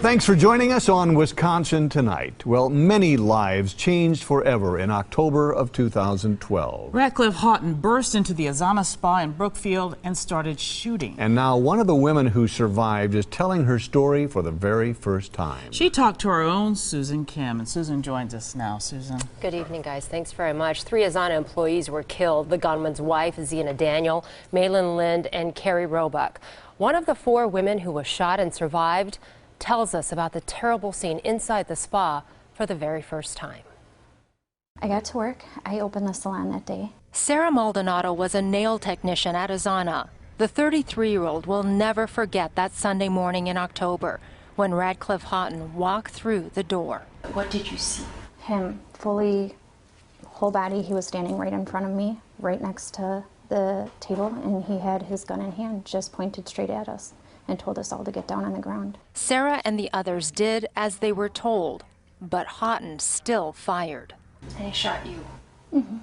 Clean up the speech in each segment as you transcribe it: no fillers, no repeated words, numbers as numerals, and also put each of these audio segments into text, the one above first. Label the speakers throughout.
Speaker 1: Thanks for joining us on Wisconsin Tonight. Well, many lives changed forever in October of 2012.
Speaker 2: Radcliffe Houghton burst into the Azana Spa in Brookfield and started shooting.
Speaker 1: And now one of the women who survived is telling her story for the very first time.
Speaker 2: She talked to our own Susan Kim, and Susan joins us now. Susan.
Speaker 3: Good evening, guys. Thanks very much. 3 Azana employees were killed. The gunman's wife, Zena Daniel, Malin Lind, and Carrie Roebuck. One of the 4 women who was shot and survived tells us about the terrible scene inside the spa for the very first time.
Speaker 4: I got to work. I opened the salon that day.
Speaker 3: Sarah Maldonado was a nail technician at Azana. The 33-year-old will never forget that Sunday morning in October when Radcliffe Houghton walked through the door. What did you see?
Speaker 4: Him, fully, whole body. He was standing right in front of me, right next to the table, and he had his gun in hand, just pointed straight at us and told us all to get down on the ground.
Speaker 3: Sarah and the others did as they were told, but Houghton still fired. And he shot you?
Speaker 4: Mm-hmm.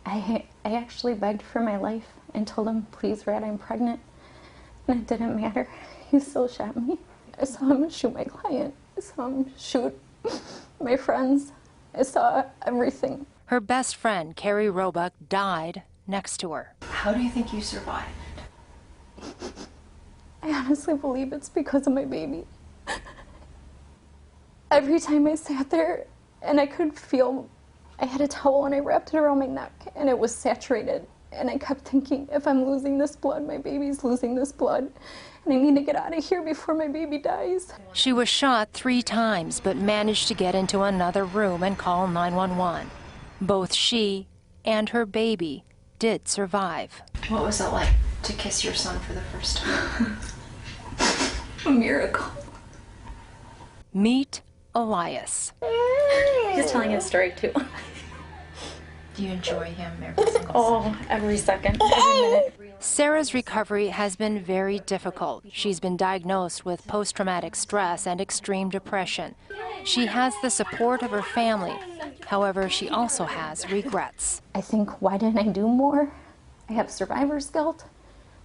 Speaker 4: I actually begged for my life and told him, please, Rad, I'm pregnant. And it didn't matter. He still shot me. I saw him shoot my client. I saw him shoot my friends. I saw everything.
Speaker 3: Her best friend, Carrie Roebuck, died next to her. How do you think you survived?
Speaker 4: I honestly believe it's because of my baby. Every time I sat there and I could feel, I had a towel and I wrapped it around my neck and it was saturated. And I kept thinking, if I'm losing this blood, my baby's losing this blood. And I need to get out of here before my baby dies.
Speaker 3: She was shot 3 times, but managed to get into another room and call 911. Both she and her baby did survive.
Speaker 5: What was it like to kiss your son for the first time?
Speaker 4: A miracle.
Speaker 3: Meet Elias.
Speaker 4: He's telling his story too.
Speaker 5: Do you enjoy him every single second?
Speaker 4: Every second, every minute.
Speaker 3: Sarah's recovery has been very difficult. She's been diagnosed with post-traumatic stress and extreme depression. She has the support of her family. However, she also has regrets.
Speaker 4: I think, why didn't I do more? I have survivor's guilt.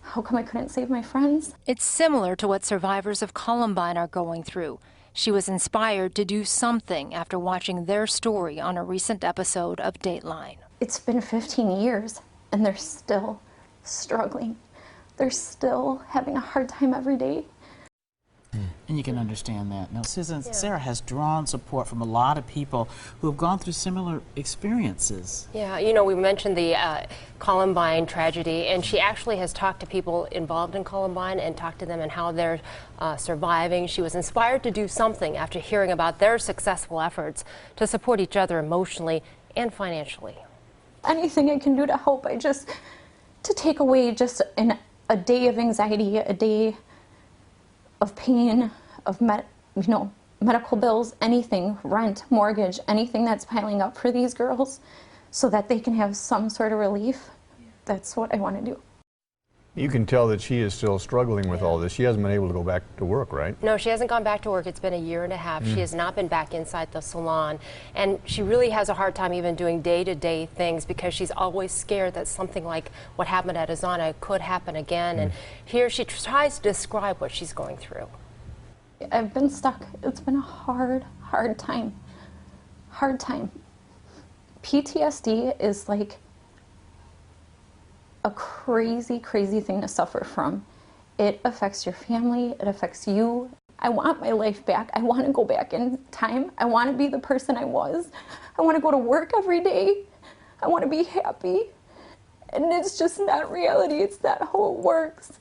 Speaker 4: How come I couldn't save my friends?
Speaker 3: It's similar to what survivors of Columbine are going through. She was inspired to do something after watching their story on a recent episode of Dateline.
Speaker 4: It's been 15 years, and they're still struggling. They're still having a hard time every day.
Speaker 2: And you can understand that. Now, Susan, Sarah has drawn support from a lot of people who have gone through similar experiences.
Speaker 3: Yeah, you know, we mentioned the Columbine tragedy, and she actually has talked to people involved in Columbine and talked to them and how they're surviving. She was inspired to do something after hearing about their successful efforts to support each other emotionally and financially.
Speaker 4: Anything I can do to help, to take away just a day of anxiety, a day of pain, of medical bills, anything, rent, mortgage, anything that's piling up for these girls so that they can have some sort of relief. That's what I want to do.
Speaker 1: You can tell that she is still struggling with all this. She hasn't been able to go back to work, right?
Speaker 3: No, she hasn't gone back to work. It's been a year and a half. She has not been back inside the salon. And she really has a hard time even doing day-to-day things because she's always scared that something like what happened at Azana could happen again. And here she tries to describe what she's going through.
Speaker 4: I've been stuck. It's been a hard time. Hard time. PTSD is like a crazy thing to suffer from. It affects your family, it affects you. I want my life back. I want to go back in time. I want to be the person I was. I want to go to work every day. I want to be happy. And it's just not reality. It's not how it works.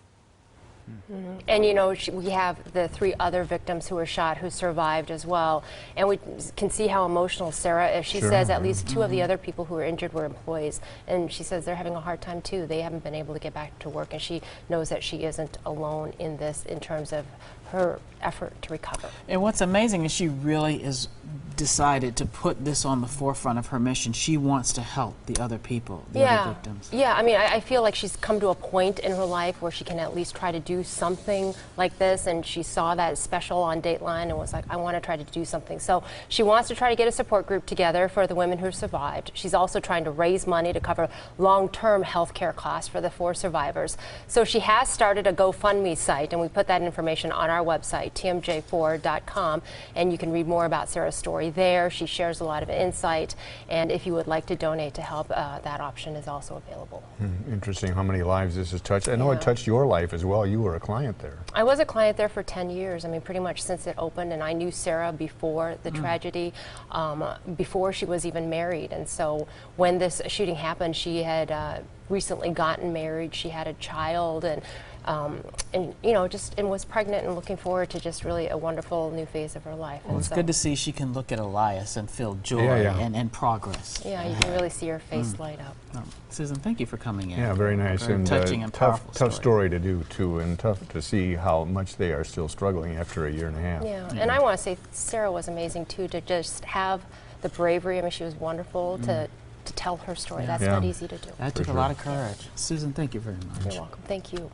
Speaker 3: And you know, we have the 3 other victims who were shot who survived as well. And we can see how emotional Sarah is. She says at least 2 of the other people who were injured were employees. And she says they're having a hard time too. They haven't been able to get back to work. And she knows that she isn't alone in this in terms of her effort to recover.
Speaker 2: And what's amazing is she really is decided to put this on the forefront of her mission. She wants to help the other people, the other victims.
Speaker 3: Yeah, I mean, I feel like she's come to a point in her life where she can at least try to do something like this, and she saw that special on Dateline and was like, I want to try to do something. So she wants to try to get a support group together for the women who survived. She's also trying to raise money to cover long-term health care costs for the 4 survivors. So she has started a GoFundMe site, and we put that information on our website, WTMJ-TV.com, and you can read more about Sarah's story there. She shares a lot of insight, and if you would like to donate to help, that option is also available.
Speaker 1: Interesting how many lives this has touched. I know it touched your life as well. You were a client there.
Speaker 3: I was a client there for 10 years. I mean, pretty much since it opened, and I knew Sarah before the tragedy, before she was even married. And so when this shooting happened, she had recently gotten married. She had a child, and you know, and was pregnant and looking forward to just really a wonderful new phase of her life.
Speaker 2: Well,
Speaker 3: and
Speaker 2: it's
Speaker 3: so,
Speaker 2: good to see she can look at Elias and feel joy and progress.
Speaker 3: Yeah, you can really see her face light up.
Speaker 2: Susan, thank you for coming in.
Speaker 1: Yeah, very nice.
Speaker 2: Very
Speaker 1: and
Speaker 2: touching and powerful
Speaker 1: tough story to do, too, and tough to see how much they are still struggling after a year and a half.
Speaker 3: Yeah, and I want to say Sarah was amazing, too, to just have the bravery. I mean, she was wonderful to tell her story. That's not easy to do.
Speaker 2: That took a lot of courage. Susan, thank you very much.
Speaker 3: You're welcome. Thank you.